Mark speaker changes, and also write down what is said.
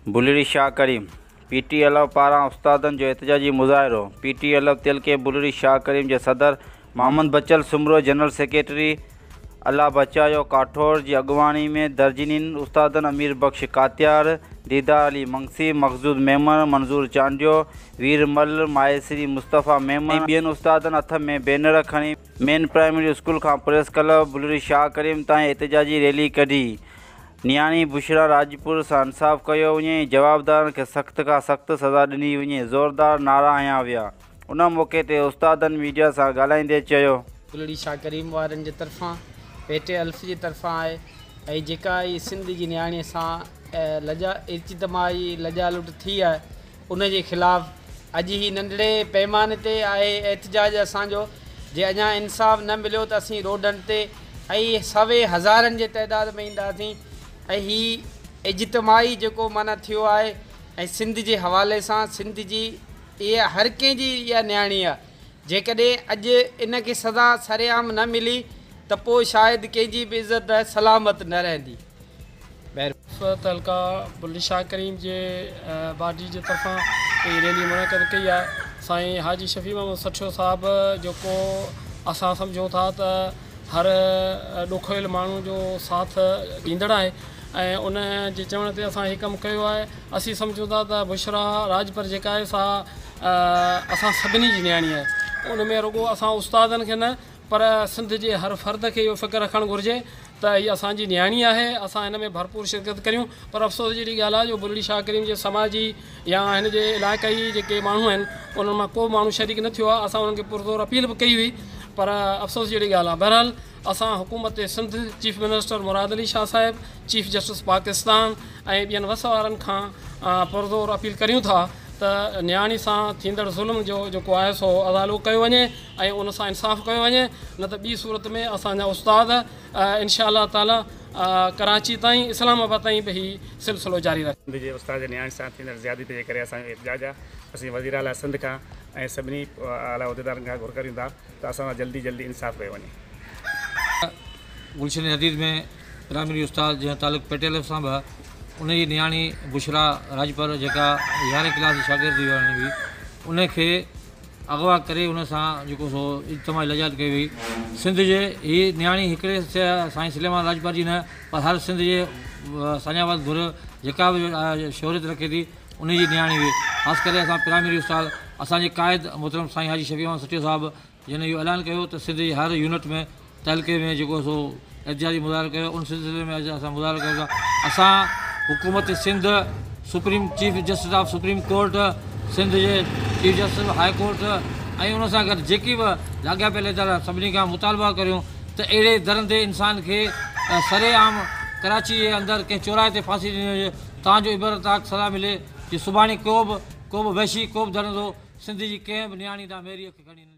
Speaker 1: बुलड़ी शाह करीम PTLF पारां उस्तादन जो एहतजाजी मुज़ाहिरो। PTLF तिलके बुलड़ी Shah करीम के सदर मोहम्मद बचल सुमरो जनरल सेक्रेटरी अल्लाह बचायो काठौर की अगवानी में दर्जनीन उस्तादन अमीर बख्श कात्यार, दीदार अली मंगसी, मखजूद मेमन, मंजूर चांडियो, वीरमल, मायसरी मुस्तफ़ा मेमन बियन उस्तादन हथ में बैनर खणी मेन प्राइमरी स्कूल का प्रेस क्लब बुलड़ी शाह करीम ताईं एहतजाजी रैली कढी। नियाणी बुशरा राजपुर से इंसाफ़ किया वञे, जवाबदारन के सख्त का सख्त सज़ा ॾिनी वञे, ज़ोरदार नारा हया विया। उन मौके ते उस्तादन मीडिया से ॻाल्हाईंदे चयो,
Speaker 2: बुलड़ी शाह करीम वारनि जे तरफ़ां PTLF जी तरफ़ां आहे ऐं जेका ई सिंध जी नियाणीअ सां इज्तमाही लजा लुट थी आहे उन जे ख़िलाफ़ अॼु ही नंढड़े पैमाने ते आहे एहतजाज असांजो। जे अञा इंसाफ़ न मिलियो त असीं रोडनि ते ऐं सवे हज़ारनि जे तइदाद में ईंदासीं ऐं ही इज्तमाही जेको माना थियो आहे ऐं सिंध जे हवाले सां सिंध जी इहा हर कंहिंजी इहा नियाणी आहे। जेकॾहिं अॼु इन खे सज़ा सरेआम न मिली त पोइ शायदि कंहिंजी बि इज़त सलामत न रहंदी।
Speaker 3: हल्का बुलड़ी शाह करीम जे बाडी जे तरफ़ां रैली मुनक़द कई आहे। साईं हाजी शफ़ी मोहम्मद सठियो साहब जेको असां सम्झूं था त हर ॾुखियल माण्हू जो साथ ॾींदड़ आहे ऐं उन जे चवण ते असां हीउ कमु कयो आहे। असीं सम्झूं था त बुशरा राजपुर जेका आहे सा असां सभिनी जी नियाणी आहे। उन में रुॻो असां उस्तादनि खे न पर सिंध जे हर फ़र्द खे इहो फ़िक्रु रखणु घुरिजे त हीअ असांजी नियाणी आहे, असां हिन में भरपूर शिरकत करियूं। पर अफ़सोस जहिड़ी ॻाल्हि आहे जो बुलड़ी शाह करीम जे समाजी या हिन जे इलाइक़ाई जेके माण्हू आहिनि उन्हनि मां को माण्हू शरीक न थियो आहे। असां उन्हनि खे पुरज़ोर अपील बि कई हुई पर अफ़सोस जहिड़ी ॻाल्हि आहे। बहरहाल असां हुकूमत सिंध, चीफ मिनिस्टर मुराद अली शाह साहिब, चीफ जस्टिस पाकिस्तान ऐं ॿियनि वस वारनि खां पुरज़ोर अपील करियूं था त नियाणी सां थींदड़ ज़ुल्म जो जेको आहे सो अदालो कयो वञे ऐं उन सां इंसाफ़ कयो वञे, न त ॿी सूरत में असांजा उस्ताद इंशा अल्लाह ताला कराची ताईं इस्लामाबाद ताईं बि हीउ सिलसिलो जारी रखंदे।
Speaker 4: जे उस्ताद नियाणी सां थींदड़ ज़्यादती जे करे असांजो एहतजाज आहे। असीं वज़ीर आला सिंध खां ऐं सभिनी आला उहिदेदारनि खां घुर करियूं था त असां जल्दी जल्दी इंसाफ़ कयो वञे।
Speaker 5: गुलशन हदीद में प्राइमरी उस्ताद जंहिं तालुक़ PTLF सां बि उन जी नियाणी बुशरा राजपुर जेका 11 क्लास जी शागिर्दी हुई उनखे अगवा करे उन सां जेको सो इज्तमाही लजात कई हुई। सिंध जे हीअ नियाणी हिकिड़े साईं सलेमान राजपाल जी न पर हर सिंध जे सञावत घुर जेका बि शोहरत रखे थी उन जी नियाणी हुई। ख़ासि करे असां प्राइमरी उस्ताद असांजे क़ाइद मोहतरम साईं हाजी शफ़ी मोहम्मद सठियो साहिब जिन इहो ऐलान कयो त सिंध जी हर यूनिट में तहलके में जेको सो एहतजाजी मुज़ाहिरो कयो उन सिलसिले में अॼु असां मुज़ाहिरो कयो था। असां हुकूमत Sindh, supreme chief justice of supreme court, Sindh जे चीफ जस्टिस हाई कोर्ट ऐं उन सां गॾु जेकी बि लाॻापियल इदारा सभिनी खां मुतालबा करियूं त अहिड़े दरंदे इंसान खे सरेआम कराची जे अंदरि कंहिं चौराहे ते फांसी ॾिनी हुजे तांजो इबरतनाक सज़ा मिले कि सुभाणे को बि वहशी को बि दरंदो सिंध जी कंहिं बि नियाणी तां मेरी खे खणी